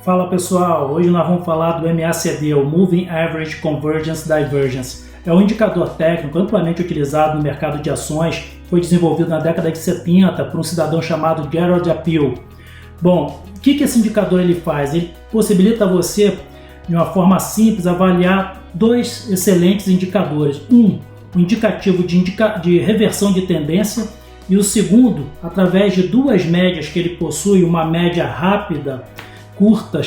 Fala pessoal, hoje nós vamos falar do MACD, o Moving Average Convergence Divergence. É um indicador técnico amplamente utilizado no mercado de ações, foi desenvolvido na década de 70 por um cidadão chamado Gerald Apel. Bom, o que esse indicador ele faz? Ele possibilita você, de uma forma simples, avaliar dois excelentes indicadores. Um, o indicativo de reversão de tendência, e o segundo, através de duas médias que ele possui, uma média rápida, curta,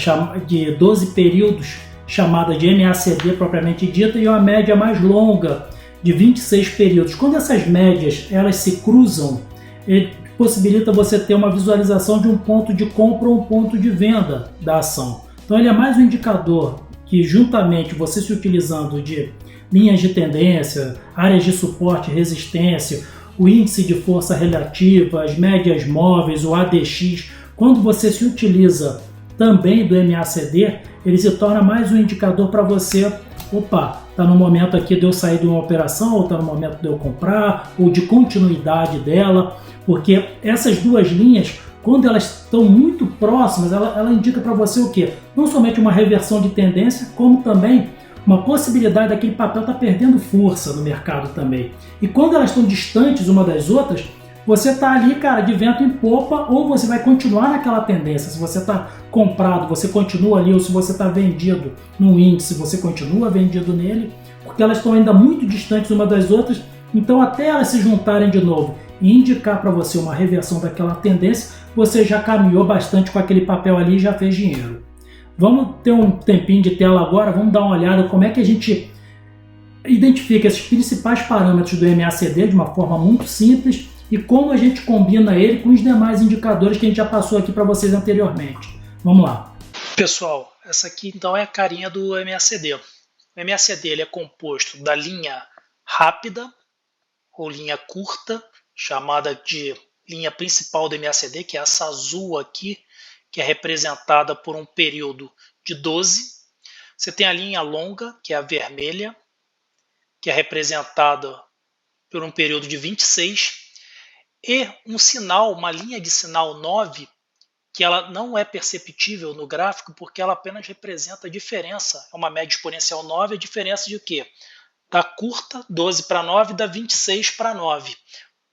de 12 períodos, chamada de MACD propriamente dita, e uma média mais longa, de 26 períodos. Quando essas médias elas se cruzam, ele possibilita você ter uma visualização de um ponto de compra ou um ponto de venda da ação. Então ele é mais um indicador que, juntamente você se utilizando de linhas de tendência, áreas de suporte e resistência, o índice de força relativa, as médias móveis, o ADX, quando você se utiliza também do MACD, ele se torna mais um indicador para você, opa, está no momento aqui de eu sair de uma operação, ou está no momento de eu comprar, ou de continuidade dela, porque essas duas linhas, quando elas estão muito próximas, ela indica para você o quê? Não somente uma reversão de tendência, como também uma possibilidade daquele papel estar perdendo força no mercado também. E quando elas estão distantes uma das outras, você está ali, cara, de vento em popa, ou você vai continuar naquela tendência. Se você está comprado, você continua ali, ou se você está vendido num índice, você continua vendido nele, porque elas estão ainda muito distantes uma das outras. Então, até elas se juntarem de novo e indicar para você uma reversão daquela tendência, você já caminhou bastante com aquele papel ali e já fez dinheiro. Vamos ter um tempinho de tela agora, vamos dar uma olhada como é que a gente identifica esses principais parâmetros do MACD de uma forma muito simples e como a gente combina ele com os demais indicadores que a gente já passou aqui para vocês anteriormente. Vamos lá. Pessoal, essa aqui então é a carinha do MACD. O MACD ele é composto da linha rápida ou linha curta, chamada de linha principal do MACD, que é essa azul aqui, que é representada por um período de 12. Você tem a linha longa, que é a vermelha, que é representada por um período de 26. E um sinal, uma linha de sinal 9, que ela não é perceptível no gráfico porque ela apenas representa a diferença. É uma média exponencial 9, a diferença de o quê? Da curta, 12 para 9, da 26 para 9.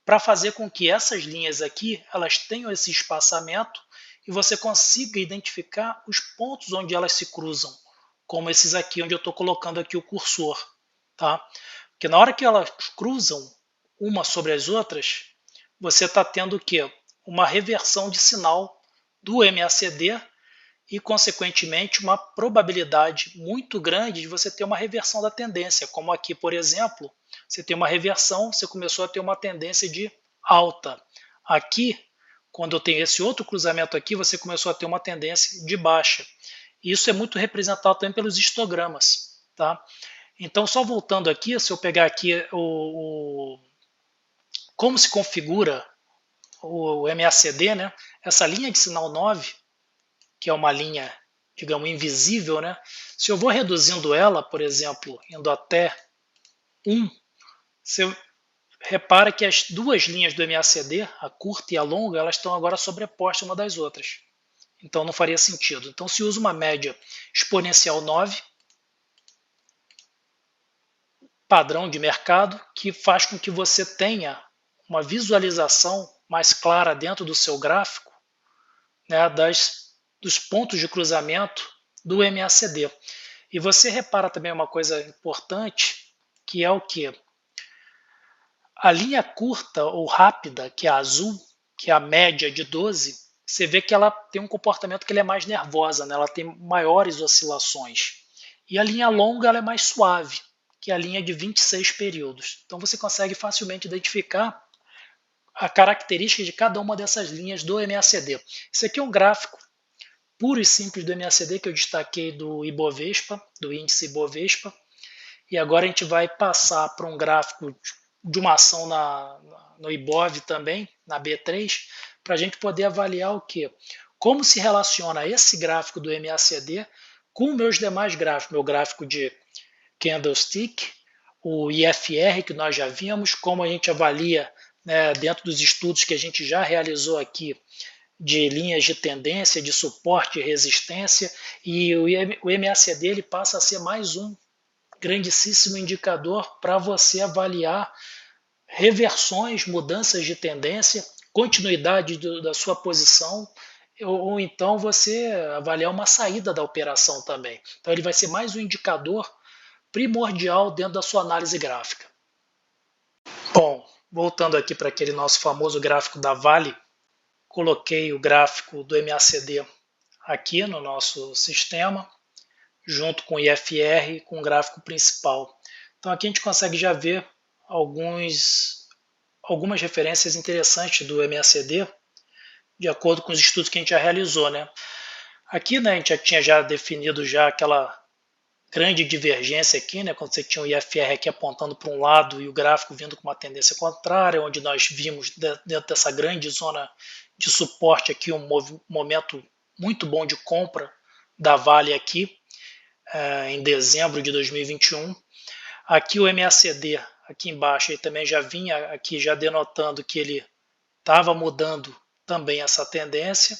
Para fazer com que essas linhas aqui elas tenham esse espaçamento e você consiga identificar os pontos onde elas se cruzam, como esses aqui, onde eu estou colocando aqui o cursor. Tá? Porque na hora que elas cruzam uma sobre as outras, você está tendo o quê? Uma reversão de sinal do MACD e, consequentemente, uma probabilidade muito grande de você ter uma reversão da tendência. Como aqui, por exemplo, você tem uma reversão, você começou a ter uma tendência de alta. Aqui, quando eu tenho esse outro cruzamento aqui, você começou a ter uma tendência de baixa. Isso é muito representado também pelos histogramas. Tá? Então, só voltando aqui, se eu pegar aqui como se configura o MACD, né? Essa linha de sinal 9, que é uma linha, digamos, invisível, né? Se eu vou reduzindo ela, por exemplo, indo até 1, você repara que as duas linhas do MACD, a curta e a longa, elas estão agora sobrepostas uma das outras. Então não faria sentido. Então se usa uma média exponencial 9, padrão de mercado, que faz com que você tenha uma visualização mais clara dentro do seu gráfico, né, dos pontos de cruzamento do MACD. E você repara também uma coisa importante, que é o que? A linha curta ou rápida, que é a azul, que é a média de 12, você vê que ela tem um comportamento que ele é mais nervosa, né? Ela tem maiores oscilações. E a linha longa ela é mais suave, que é a linha de 26 períodos. Então você consegue facilmente identificar a característica de cada uma dessas linhas do MACD. Esse aqui é um gráfico puro e simples do MACD que eu destaquei do Ibovespa, do índice Ibovespa. E agora a gente vai passar para um gráfico de uma ação no Ibov também, na B3, para a gente poder avaliar o quê? Como se relaciona esse gráfico do MACD com meus demais gráficos, meu gráfico de candlestick, o IFR que nós já vimos, como a gente avalia, né, dentro dos estudos que a gente já realizou aqui, de linhas de tendência, de suporte e resistência, e o MACD ele passa a ser mais um grandíssimo indicador para você avaliar reversões, mudanças de tendência, continuidade da sua posição, ou então você avaliar uma saída da operação também. Então ele vai ser mais um indicador primordial dentro da sua análise gráfica. Bom, voltando aqui para aquele nosso famoso gráfico da Vale, coloquei o gráfico do MACD aqui no nosso sistema, junto com o IFR e com o gráfico principal. Então aqui a gente consegue já ver algumas referências interessantes do MACD, de acordo com os estudos que a gente já realizou, né? Aqui, né, a gente já tinha definido aquela grande divergência aqui, né, quando você tinha o IFR aqui apontando para um lado e o gráfico vindo com uma tendência contrária, onde nós vimos dentro dessa grande zona de suporte aqui um momento muito bom de compra da Vale aqui, em dezembro de 2021. Aqui o MACD, aqui embaixo, ele também já vinha aqui já denotando que ele estava mudando também essa tendência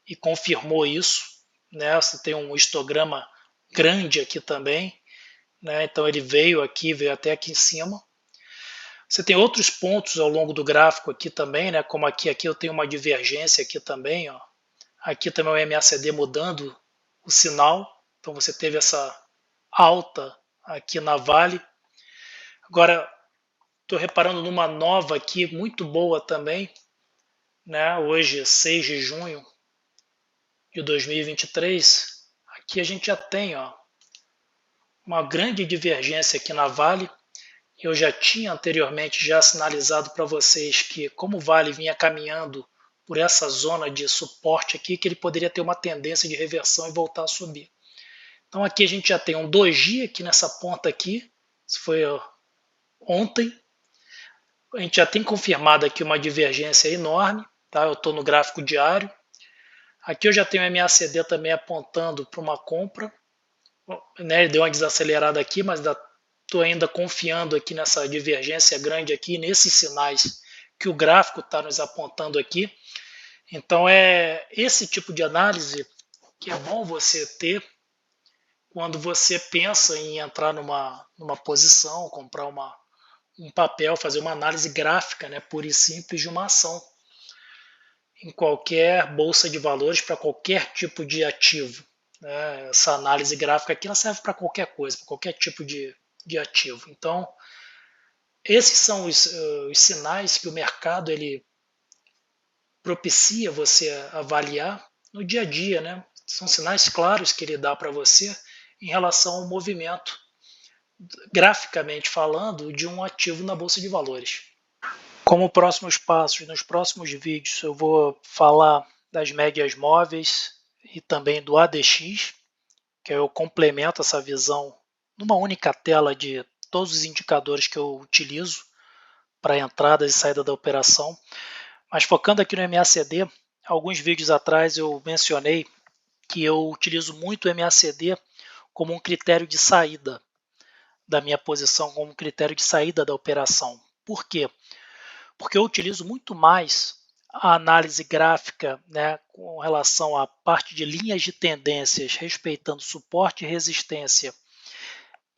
e confirmou isso, né? Você tem um histograma grande aqui também, né? Então ele veio até aqui em cima. Você tem outros pontos ao longo do gráfico aqui também, né? Como aqui eu tenho uma divergência aqui também, ó. Aqui também o MACD mudando o sinal, então você teve essa alta aqui na Vale. Agora estou reparando numa nova aqui muito boa também, né? Hoje 6 de junho de 2023, aqui a gente já tem, ó, uma grande divergência aqui na Vale. Eu já tinha anteriormente sinalizado para vocês que como o Vale vinha caminhando por essa zona de suporte aqui, que ele poderia ter uma tendência de reversão e voltar a subir. Então aqui a gente já tem um doji aqui nessa ponta aqui, isso foi ontem. A gente já tem confirmado aqui uma divergência enorme, tá? Eu estou no gráfico diário. Aqui eu já tenho o MACD também apontando para uma compra, né? Ele deu uma desacelerada aqui, mas estou ainda confiando aqui nessa divergência grande aqui, nesses sinais que o gráfico está nos apontando aqui. Então é esse tipo de análise que é bom você ter quando você pensa em entrar numa posição, comprar um papel, fazer uma análise gráfica, né, pura e simples de uma ação em qualquer bolsa de valores para qualquer tipo de ativo. Né? Essa análise gráfica aqui ela serve para qualquer coisa, para qualquer tipo de ativo. Então, esses são os sinais que o mercado ele propicia você avaliar no dia a dia, né? São sinais claros que ele dá para você em relação ao movimento, graficamente falando, de um ativo na bolsa de valores. Como próximos passos, nos próximos vídeos eu vou falar das médias móveis e também do ADX, que eu complemento essa visão numa única tela de todos os indicadores que eu utilizo para entrada e saída da operação. Mas focando aqui no MACD, alguns vídeos atrás eu mencionei que eu utilizo muito o MACD como um critério de saída da minha posição, como um critério de saída da operação. Por quê? Porque eu utilizo muito mais a análise gráfica, né, com relação à parte de linhas de tendências, respeitando suporte e resistência,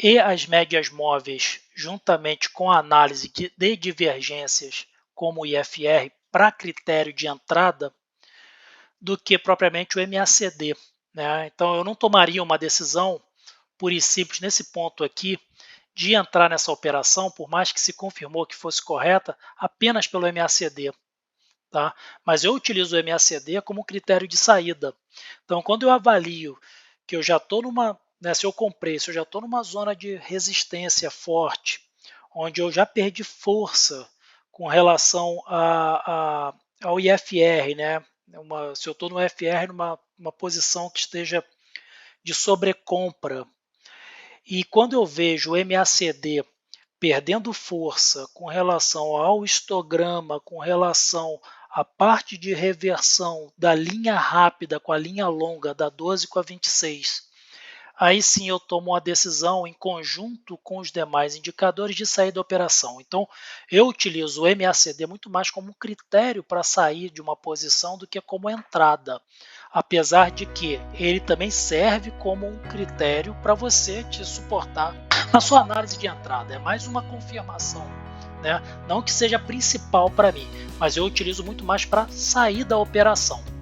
e as médias móveis, juntamente com a análise de divergências, como o IFR, para critério de entrada, do que propriamente o MACD. Né? Então eu não tomaria uma decisão pura e simples nesse ponto aqui de entrar nessa operação, por mais que se confirmou que fosse correta, apenas pelo MACD. Tá? Mas eu utilizo o MACD como critério de saída. Então quando eu avalio que eu já estou numa, né, se eu comprei, se eu já estou numa zona de resistência forte, onde eu já perdi força com relação ao IFR, né? Se eu estou no IFR numa posição que esteja de sobrecompra, e quando eu vejo o MACD perdendo força com relação ao histograma, com relação à parte de reversão da linha rápida com a linha longa, da 12 com a 26, aí sim eu tomo uma decisão em conjunto com os demais indicadores de sair da operação. Então, eu utilizo o MACD muito mais como um critério para sair de uma posição do que como entrada, apesar de que ele também serve como um critério para você te suportar na sua análise de entrada. É mais uma confirmação, né? Não que seja principal para mim, mas eu utilizo muito mais para sair da operação.